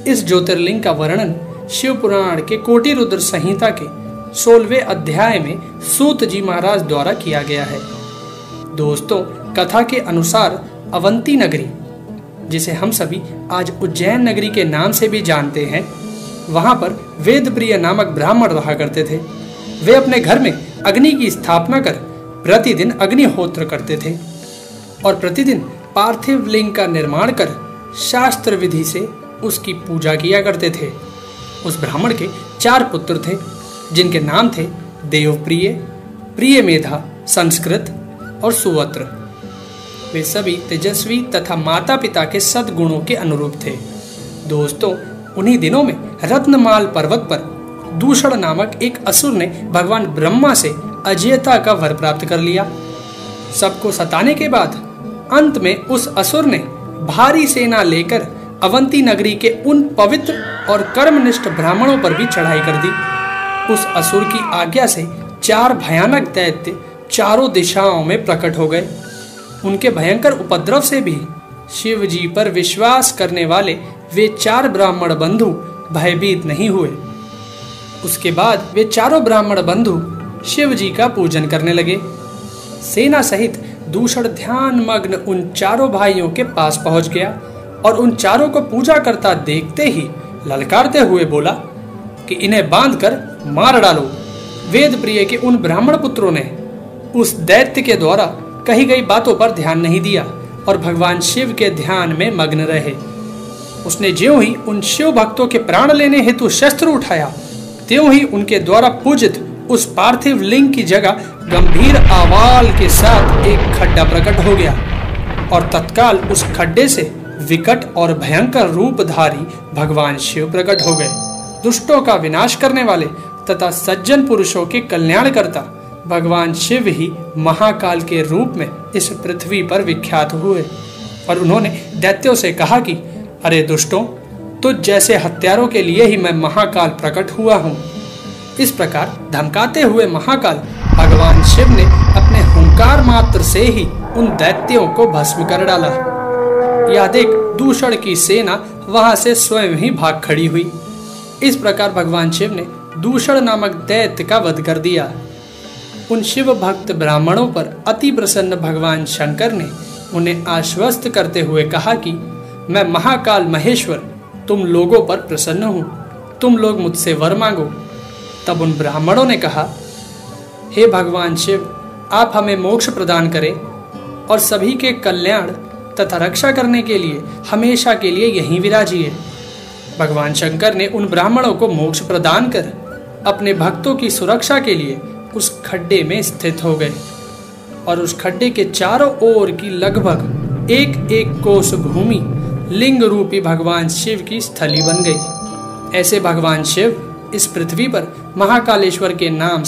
इस ज्योतिर्लिंग का वर्णन शिव पुराण के कोटि रुद्र संहिता के 16वें अध्याय में सूत जी महाराज द्वारा किया गया है। दोस्तों, कथा के अनुसार अवंती नगरी, जिसे हम सभी आज उज्जैन नगरी के नाम से भी जानते हैं, वहां पर वेदप्रिय नामक ब्राह्मण रहा करते थे। वे अपने घर में अग्नि की स्थापना कर प्रतिदिन अग्निहोत्र करते थे और प्रतिदिन पार्थिव लिंग का निर्माण कर शास्त्र विधि से उसकी पूजा किया करते थे। उस ब्राह्मण के 4 पुत्र थे, जिनके नाम थे देवप्रिय, प्रियमेधा, संस्कृत और सुवत्र। वे सभी तेजस्वी तथा माता पिता के सद्गुणों के अनुरूप थे। दोस्तों, उन्हीं दिनों में रत्नमाल पर्वत पर दूषण नामक एक असुर ने भगवान ब्रह्मा से अजेयता का वर प्राप्त कर लिया। सबको सताने के बाद अंत में उस असुर ने भारी सेना लेकर अवंती नगरी के उन पवित्र और कर्मनिष्ठ ब्राह्मणों पर भी चढ़ाई कर दी। उस असुर की आज्ञा से 4 भयानक दैत्य चारों दिशाओं में प्रकट हो गए। उनके भयंकर उपद्रव से भी शिव जी पर विश्वास करने वाले वे 4 ब्राह्मण बंधु भयभीत नहीं हुए। उसके बाद वे चारों ब्राह्मण बंधु शिव जी का पूजन करने लगे। सेना सहित दूषण ध्यान मग्न उन चारों भाइयों के पास पहुंच गया और उन चारों को पूजा करता देखते ही ललकारते हुए बोला कि इन्हें बांधकर मार डालो। वेद प्रिय के उन ब्राह्मण पुत्रों ने उस दैत्य के द्वारा कही गई बातों पर ध्यान नहीं दिया और भगवान शिव के ध्यान में मग्न रहे। उसने ज्यों ही उन शिव भक्तों के प्राण लेने हेतु शस्त्र उठाया, त्यों ही उनके द्वारा पूजित उस पार्थिव लिंग की जगह गंभीर आवाज के साथ एक खड्डा प्रकट हो गया और तत्काल उस खड्डे से विकट और भयंकर रूपधारी भगवान शिव प्रकट हो गए। दुष्टों का विनाश करने वाले तथा सज्जन पुरुषों के कल्याणकर्ता भगवान शिव ही महाकाल के रूप में इस पृथ्वी पर विख्यात हुए और उन्होंने दैत्यों से कहा कि अरे दुष्टों, तो जैसे हत्यारों के लिए ही मैं महाकाल प्रकट हुआ हूँ। इस प्रकार धमकाते हुए महाकाल भगवान शिव ने अपने हुंकार मात्र से ही उन दैत्यों को भस्म कर डाला। यह देख दूषण की सेना वहां से स्वयं ही भाग खड़ी हुई। इस प्रकार भगवान शिव ने दूषण नामक दैत्य का वध कर दिया। उन शिव भक्त ब्राह्मणों पर अति प्रसन्न भगवान शंकर ने उन्हें आश्वस्त करते हुए कहा कि मैं महाकाल महेश्वर तुम लोगों पर प्रसन्न हूँ, तुम लोग मुझसे वर मांगो। तब उन ब्राह्मणों ने कहा, हे भगवान शिव, आप हमें मोक्ष प्रदान करें और सभी के कल्याण तथा रक्षा करने के लिए हमेशा के लिए यहीं विराजिए। भगवान शंकर ने उन ब्राह्मणों को मोक्ष प्रदान कर अपने भक्तों की सुरक्षा के लिए उस खड्डे में स्थित हो गए और उस खड्डे के चारों ओर की लगभग 1-1 कोस भूमि लिंग रूपी भगवान शिव की स्थली बन गई। ऐसे भगवान शिव इस पृथ्वी पर महाकालेश्वर के नाम